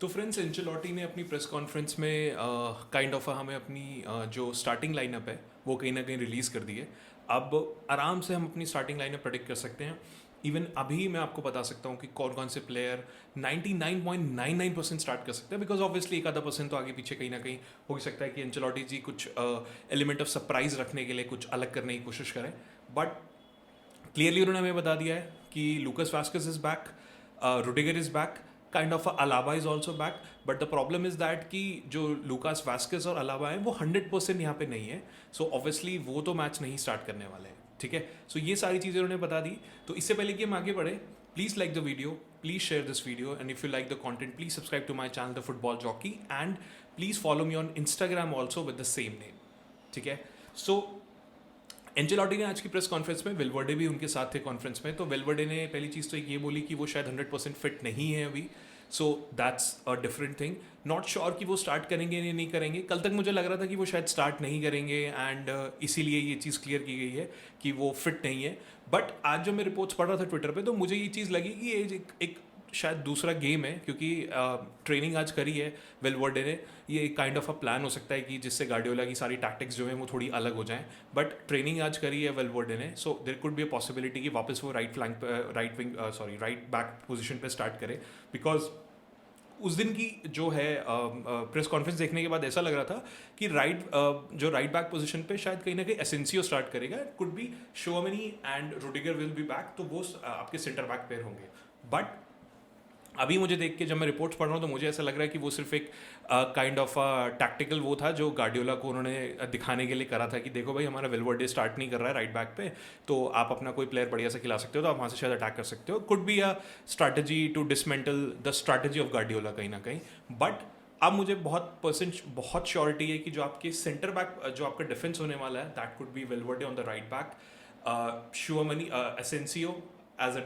तो friends, Ancelotti ने अपनी प्रेस कॉन्फ्रेंस में काइंड ऑफ हमें अपनी जो स्टार्टिंग लाइनअप है वो कहीं ना कहीं रिलीज़ कर दी है। अब आराम से हम अपनी स्टार्टिंग लाइनअप प्रेडिक्ट कर सकते हैं। इवन अभी मैं आपको बता सकता हूँ कि कौन कौन से प्लेयर 99.99% स्टार्ट कर सकते हैं, बिकॉज ऑब्वियसली एक आधा परसेंट तो आगे पीछे कहीं ना कहीं हो ही सकता है कि एंचेलोटी जी कुछ एलिमेंट ऑफ सरप्राइज रखने के लिए कुछ अलग करने की कोशिश करें। बट क्लियरली उन्होंने हमें बता दिया है कि लूकस Vazquez is back, Rudiger is back, kind of Alaba is also back. But the problem is that कि जो लूकास वास्केस और अलाबा है वो 100% यहाँ पे नहीं है। सो ऑब्वियसली वो तो मैच नहीं स्टार्ट करने वाले हैं, ठीक है। सो ये सारी चीज़ें उन्होंने बता दी। तो इससे पहले कि हम आगे बढ़े, please like the video, please share this video, and if you like the content please subscribe to my channel the football jockey, and please follow me on Instagram also with the same name, ठीक है। सो Ancelotti ने आज की press conference में, Valverde भी उनके साथ थे कॉन्फ्रेंस में, तो वेलवर्डे ने पहली चीज़ तो ये बोली कि वो शायद 100% फिट नहीं है अभी। So that's a different thing. Not sure कि वो स्टार्ट करेंगे या नहीं करेंगे। कल तक मुझे लग रहा था कि वो शायद स्टार्ट नहीं करेंगे, एंड इसीलिए ये चीज़ क्लियर की गई है कि वो फिट नहीं है। बट आज जो मैं रिपोर्ट्स पढ़ रहा था ट्विटर पे, तो मुझे ये चीज़ लगी कि ये एक शायद दूसरा गेम है, क्योंकि ट्रेनिंग आज करी है वेलवर्डे ने। ये काइंड ऑफ अ प्लान हो सकता है कि जिससे गार्डियोला की सारी टैक्टिक्स जो है वो थोड़ी अलग हो जाएं। बट ट्रेनिंग आज करी है वेलवर्डे ने, so there could be a possibility कि वापस वो राइट बैक पोजीशन पे स्टार्ट करे। बिकॉज उस दिन की जो है प्रेस कॉन्फ्रेंस देखने के बाद ऐसा लग रहा था कि जो राइट बैक पोजीशन पे शायद कहीं ना कहीं एसेंसियो स्टार्ट करेगा। It could be Tchouameni and Rudiger will be back, तो वो आपके सेंटर बैक पेयर होंगे। बट अभी मुझे देख के जब मैं रिपोर्ट्स पढ़ रहा हूँ तो मुझे ऐसा लग रहा है कि वो सिर्फ एक काइंड ऑफ टैक्टिकल वो था जो गार्डियोला को उन्होंने दिखाने के लिए करा था कि देखो भाई, हमारा वेलवर्डे स्टार्ट नहीं कर रहा है राइट बैक पे, तो आप अपना कोई प्लेयर बढ़िया से खिला सकते हो, तो आप वहाँ से शायद अटैक कर सकते हो। Could be a strategy to dismantle the strategy of Guardiola कहीं ना कहीं। बट अब मुझे बहुत श्योरिटी है कि जो आपके सेंटर बैक, जो आपका डिफेंस होने वाला है, that could be Valverde on the right back, Tchouameni, Asensio as a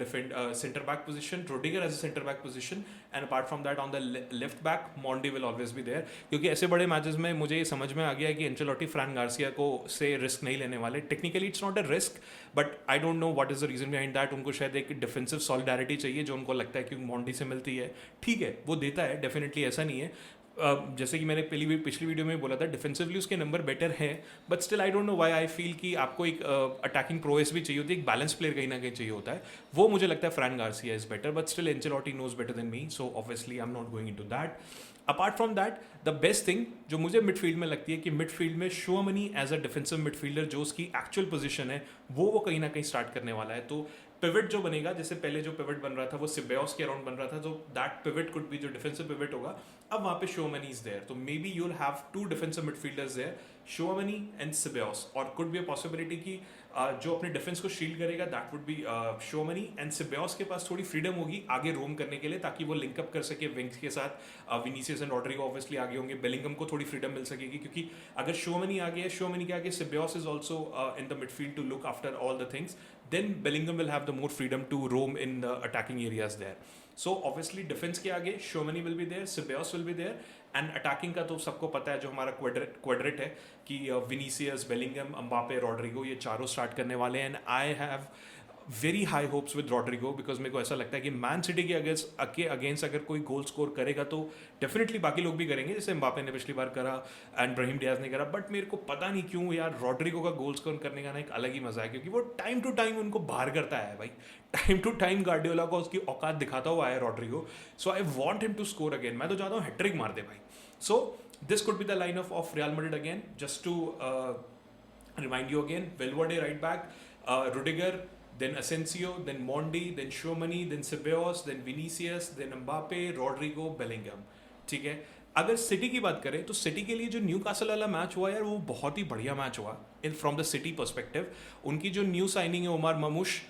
center back position, Rudiger as a center back position, and apart from that on the left back, Mondi will always be there। क्योंकि ऐसे बड़े matches में मुझे ये समझ में आ गया है कि एंचेलोटी फ्रैन गार्सिया को से रिस्क नहीं लेने वाले। Technically it's not a risk, but I don't know what is the reason behind that. उनको शायद एक डिफेंसिव सॉलिडारिटी चाहिए जो उनको लगता है कि मोंडी से मिलती है। ठीक है, वो देता है डेफिनेटली, ऐसा नहीं है। जैसे कि मैंने पिछली वीडियो में बोला था, डिफेंसिवली उसके नंबर बेटर है, but still I don't know why I feel कि आपको एक अटैकिंग प्रोएस भी चाहिए होती है, एक बैलेंस प्लेयर कहीं ना कहीं चाहिए होता है। वो मुझे लगता है Fran Garcia is better, but still Ancelotti knows better than me, so obviously I am not going into that. Apart from that, the best thing जो मुझे मिडफील्ड में लगती है कि मिडफील्ड में Tchouameni as a defensive midfielder, जो उसकी actual position है वो कहीं ना कहीं स्टार्ट करने वाला है। तो पिवट जो बनेगा, जैसे पहले जो पिवट बन रहा था वो सिबेओस के अराउंड बन रहा था, तो दैट पिवट कुड बी जो डिफेंसिव पिवट होगा। अब वहाँ पे शोमनी इज देयर, तो maybe you'll have two defensive midfielders there, Tchouameni and Ceballos. और कुड बी अ पॉसिबिलिटी कि जो अपने डिफेंस को शील्ड करेगा that would be Tchouameni, and सिबेओस के पास थोड़ी फ्रीडम होगी आगे रोम करने के लिए, ताकि वो लिंकअप कर सके विंग्स के साथ। विनीसियस एंड रॉड्रिगो ऑब्वियसली आगे होंगे, बेलिंगम को थोड़ी फ्रीडम मिल सकेगी, क्योंकि अगर शोमनी आगे है, शोमनी के आगे Ceballos is also in the midfield to look after all the things, then Bellingham will have the more freedom to roam in the attacking areas there. So obviously defense के आगे Shomani will be there, Ceballos will be there, and attacking का तो सबको पता है जो हमारा quadrat है कि विनीसियस, बेलिंगम, एम्बापे, रॉड्रिगो, ये चारों स्टार्ट करने वाले हैं। And I have very high hopes with Rodrygo, because मेरे को ऐसा लगता है कि मैन सिटी के अगेंस्ट अगर कोई गोल स्कोर करेगा तो डेफिनेटली बाकी लोग भी करेंगे, जैसे एम्बापे ने पिछली बार करा एंड ब्राहिम डियाज ने करा। बट मेरे को पता नहीं क्यों यार, रॉड्रिगो का गोल स्कोर करने का ना एक अलग ही मजा है, क्योंकि वो टाइम टू टाइम उनको बाहर करता है भाई। टाइम टू टाइम गार्डियोला को उसकी औकात दिखाता हुआ है Rodrygo. So I want him to score again. मैं तो चाहता हूँ हैट्रिक मार दे भाई। So this could be the line of Real Madrid again, just to remind you again. Valverde right back, Rudiger, then Asensio, then Mondi, then Shomani, then Ceballos, then Vinicius, then Mbappe, Rodrigo, Bellingham. ठीक है। अगर city की बात करें तो city के लिए जो न्यू कासल वाला मैच हुआ यार, वो बहुत ही बढ़िया मैच हुआ in from the city perspective. उनकी जो न्यू साइनिंग है उमर ममुश,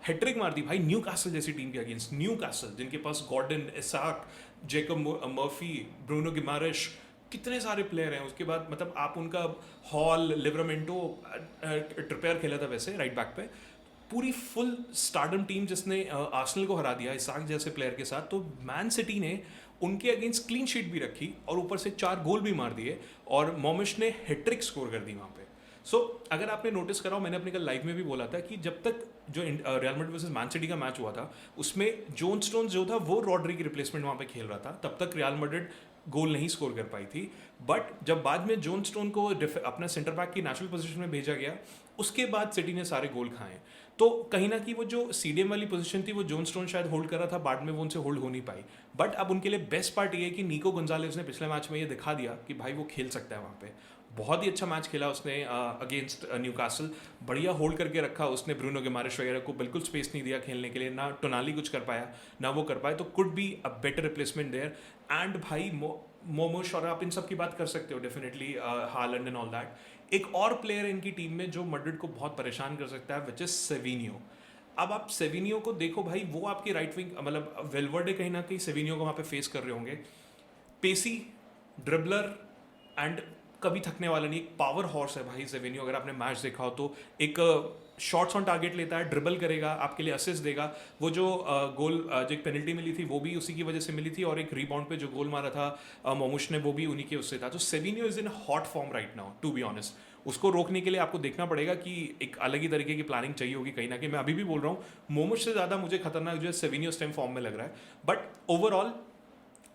हैट्रिक मार दी भाई न्यू कासल जैसी टीम के अगेंस्ट। न्यू कासल जिनके पास Gordon, Isak, Jacob Murphy, Bruno Guimaraes, कितने सारे प्लेयर हैं। उसके बाद मतलब आप उनका हॉल, लिवरामेंटो, ट्रिपेयर खेला था वैसे राइट बैक पे, पूरी फुल स्टारडम टीम जिसने आर्सेनल को हरा दिया इसाक जैसे प्लेयर के साथ। तो मैन सिटी ने उनके अगेंस्ट क्लीन शीट भी रखी और ऊपर से 4 गोल भी मार दिए, और मोमिश ने हैट्रिक स्कोर कर दी वहाँ पे। सो अगर आपने नोटिस करा हो, मैंने अपने कल लाइव में भी बोला था कि जब तक जो real Madrid versus man city का मैच हुआ था उसमें जॉन स्टोन्स जो था वो रॉड्री की रिप्लेसमेंट वहाँ पे खेल रहा था, तब तक रियल मैड्रिड गोल नहीं स्कोर कर पाई थी। बट जब बाद में जॉन स्टोन को अपना सेंटर बैक की नेचुरल पोजीशन में भेजा गया, उसके बाद सिटी ने सारे गोल खाए। तो कहीं ना कहीं वो जो सीडीएम वाली पोजीशन थी वो जॉन स्टोन शायद होल्ड कर रहा था, बाद में वो उनसे होल्ड हो नहीं पाई। बट अब उनके लिए बेस्ट पार्ट ये है कि निको गोंजालेस ने पिछले मैच में ये दिखा दिया कि भाई वो खेल सकता है वहाँ पे। बहुत ही अच्छा मैच खेला उसने अगेंस्ट न्यूकासल, बढ़िया होल्ड करके रखा उसने। ब्रूनो गिमारेश वगैरह को बिल्कुल स्पेस नहीं दिया खेलने के लिए, ना टोनाली कुछ कर पाया ना वो कर पाए, तो could be a better replacement there. And भाई मोमोश, और आप इन सब की बात कर सकते हो definitely, Holland and all that. एक और प्लेयर इनकी टीम में जो मैड्रिड को बहुत परेशान कर सकता है विच इज सेविनियो। अब आप सेविनियो को देखो भाई, वो आपकी राइट विंग, मतलब वेलवर्डे कहीं ना कहीं सेविनियो को वहाँ पे फेस कर रहे होंगे। पेसी, ड्रिबलर एंड कभी थकने वाला नहीं, एक पावर हॉर्स है भाई सेविनियो। अगर आपने मैच देखा हो तो एक शॉट्स ऑन टारगेट लेता है, ड्रिबल करेगा, आपके लिए असिस्ट देगा। वो जो गोल जो एक पेनल्टी मिली थी वो भी उसी की वजह से मिली थी, और एक रीबाउंड पे जो गोल मारा था मोमुश ने वो भी उन्हीं के उससे था। तो Savinho is in hot form right now to be honest. उसको रोकने के लिए आपको देखना पड़ेगा कि एक अलग ही तरीके की प्लानिंग चाहिए होगी कहीं ना कहीं। मैं अभी भी बोल रहा हूँ मोमुश से ज़्यादा मुझे खतरनाक जो है सेविनियो इस टाइम फॉर्म में लग रहा है। बट ओवरऑल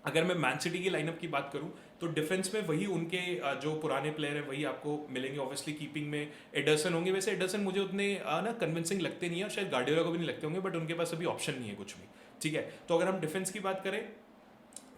अगर मैं मैन सिटी की लाइनअप की बात करूं तो डिफेंस में वही उनके जो पुराने प्लेयर हैं वही आपको मिलेंगे। ऑब्वियसली कीपिंग में एडरसन होंगे। वैसे एडरसन मुझे उतने ना कन्विंसिंग लगते नहीं है, और शायद गार्डियोला को भी नहीं लगते होंगे, बट उनके पास अभी ऑप्शन नहीं है कुछ भी। ठीक है, तो अगर हम डिफेंस की बात करें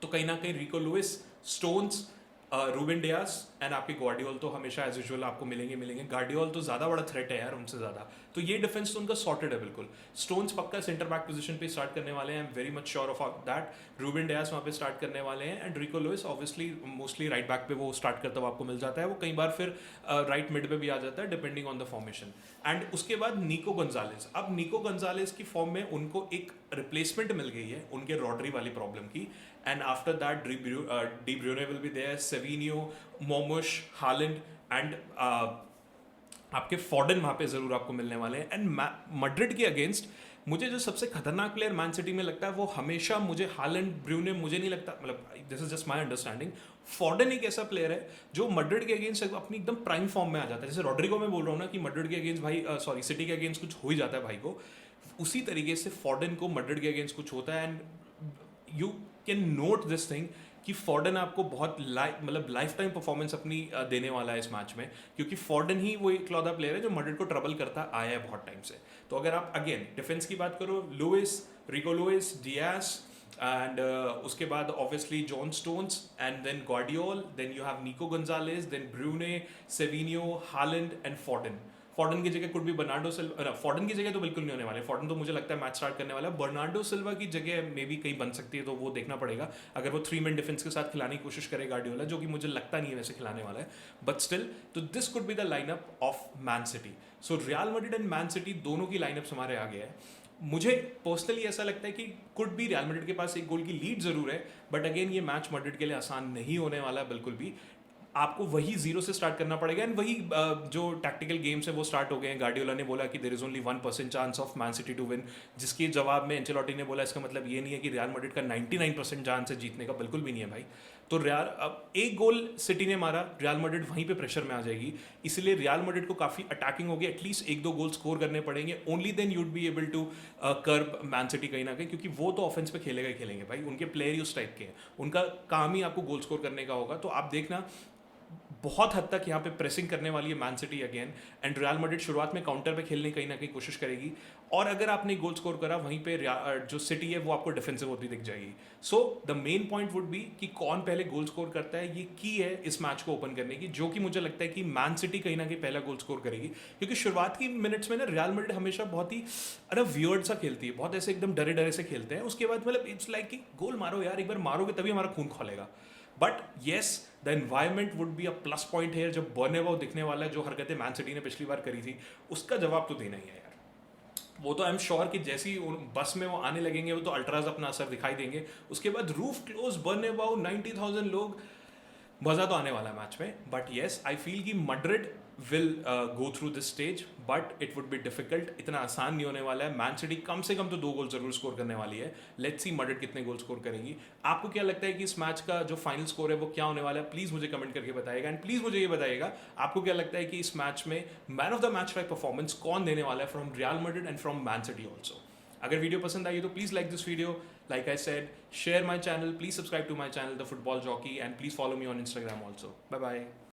तो कहीं ना कहीं Rico Lewis, Stones, Ruben Dias and आपके गार्डियोल तो हमेशा एज यूजुअल आपको मिलेंगे। गार्डियोल तो ज़्यादा बड़ा थ्रेट है यार उनसे ज़्यादा। तो ये डिफेंस तो उनका सॉर्टेड है बिल्कुल। स्टोन्स पक्का सेंटर बैक पोजीशन पे स्टार्ट करने वाले हैं, I am very much sure of that. Ruben Dias वहाँ पे स्टार्ट करने वाले हैं, and Rico Lewis obviously mostly right back पे वो स्टार्ट करता हुआ आपको मिल जाता है। वो कई बार फिर राइट मिड पे भी आ जाता है depending on the formation. And उसके बाद निको गोंजालेस। अब निको गोंजालेस की फॉर्म में उनको एक रिप्लेसमेंट मिल गई है उनके रॉड्री वाली प्रॉब्लम की। And after that De Bruyne will be there, Savinho, Marmoush, Haaland and आपके फॉर्डन वहाँ पे ज़रूर आपको मिलने वाले हैं। एंड मैड्रिड के अगेंस्ट मुझे जो सबसे खतरनाक प्लेयर मैन सिटी में लगता है वो हमेशा मुझे हालैंड, ब्रूने मुझे नहीं लगता, मतलब this is just my understanding. Foden एक ऐसा प्लेयर है जो मैड्रिड के अगेंस्ट अपनी एकदम प्राइम फॉर्म में आ जाता है। जैसे रॉड्रिगो में बोल रहा हूँ ना कि मैड्रिड के अगेंस्ट भाई सॉरी सिटी के अगेंस्ट कुछ हो ही जाता है भाई को, उसी तरीके से फॉर्डन को मैड्रिड के अगेंस्ट कुछ होता है। And you can note this thing कि फॉर्डन आपको बहुत मतलब लाइफ टाइम परफॉर्मेंस अपनी देने वाला है इस मैच में, क्योंकि फॉर्डन ही वो इकलौता प्लेयर है जो मैड्रिड को ट्रबल करता आया है बहुत टाइम से। तो अगर आप अगेन डिफेंस की बात करो, Lewis, Rico Lewis, Dias, and उसके बाद obviously John Stones, and then Gvardiol, then you have Nico Gonzalez, then Bruyne, Savinho, Haaland and Foden. Foden की जगह कुड भी बर्नार्डो सिल्वा, फॉर्डन की जगह तो बिल्कुल नहीं होने वाले। फॉर्डन तो मुझे लगता है मैच स्टार्ट करने वाला है। बर्नार्डो सिल्वा की जगह मे बी कहीं बन सकती है, तो वो देखना पड़ेगा अगर वो 3 मैन डिफेंस के साथ खिलाने की कोशिश करे गार्डियोला, जो कि मुझे लगता नहीं है वैसे खिलाने वाला है, बट स्टिल। तो this could be the lineup of Man city. So real Madrid and man city दोनों की लाइनअप्स हमारे आ गया है। मुझे पर्सनली ऐसा लगता है कि कुड भी रियल मैड्रिड के पास एक गोल की लीड जरूर है, बट अगेन ये मैच मैड्रिड के लिए आसान नहीं होने वाला बिल्कुल भी। आपको वही जीरो से स्टार्ट करना पड़ेगा। एंड वही जो टैक्टिकल गेम्स है वो स्टार्ट हो गए हैं। गार्डियोला ने बोला कि there is only 1% chance of Man City to win, जिसके जवाब में एंचेलोटी ने बोला इसका मतलब ये नहीं है कि रियल मैड्रिड का 99% चांस है जीतने का, बिल्कुल भी नहीं है भाई। तो रियल अब एक गोल सिटी ने मारा, रियल मैड्रिड वहीं पे प्रेशर में आ जाएगी, इसलिए रियल मैड्रिड को काफ़ी अटैकिंग होगी, एटलीस्ट 1-2 गोल स्कोर करने पड़ेंगे। Only then you'd be able to curb Man City कहीं ना कहीं, क्योंकि वो तो ऑफेंस पे खेलेगा ही खेलेंगे भाई, उनके प्लेयर ही उस टाइप के हैं, उनका काम ही आपको गोल स्कोर करने का होगा। तो आप देखना बहुत हद तक यहाँ पे प्रेसिंग करने वाली है man city again, and real Madrid शुरुआत में काउंटर पे खेलने कहीं ना कहीं कोशिश करेगी, और अगर आपने गोल स्कोर करा वहीं पे जो सिटी है वो आपको डिफेंसिव होती दिख जाएगी। So the main point would be कि कौन पहले गोल स्कोर करता है, ये की है इस मैच को ओपन करने की, जो कि मुझे लगता है कि मैन सिटी कहीं ना कहीं पहला गोल स्कोर करेगी, क्योंकि शुरुआत की मिनट्स में ना रियल मैड्रिड हमेशा बहुत ही वियर्ड सा खेलती है, बहुत ऐसे एकदम डरे डरे से खेलते हैं। उसके बाद मतलब इट्स लाइक कि गोल मारो यार, एक बार मारोगे तभी हमारा खून खोलेगा। But yes, the environment would be a plus point है। जब बर्नेबाउ दिखने वाला है, जो हरकतें मैन सिटी ने पिछली बार करी थी उसका जवाब तो देना ही है यार। वो तो आई एम श्योर कि जैसे ही बस में वो आने लगेंगे वो तो अल्ट्राज अपना असर दिखाई देंगे। उसके बाद रूफ क्लोज, बर्नेबाउ, 90,000 लोग, मज़ा तो आने वाला है मैच में, बट येस आई फील कि Madrid will go through this stage, but it would be difficult. इतना आसान नहीं होने वाला है. मैन सिटी कम से कम तो 2 गोल जरूर स्कोर करने वाली है. लेट्स सी मैड्रिड कितने गोल स्कोर करेंगी. आपको क्या लगता है कि इस मैच का जो फाइनल स्कोर है वो क्या होने वाला है? प्लीज़ मुझे कमेंट करके बताइएगा. एंड प्लीज़ मुझे ये बताइएगा आपको क्या लगता है कि इस मैच में मैन ऑफ द मैच का परफॉर्मेंस कौन देने वाला है from real Madrid and from man city also. अगर वीडियो पसंद आई तो please like this video. Like I said, share my channel. Please subscribe to my channel, The Football Jockey, and please follow me on Instagram also. Bye bye.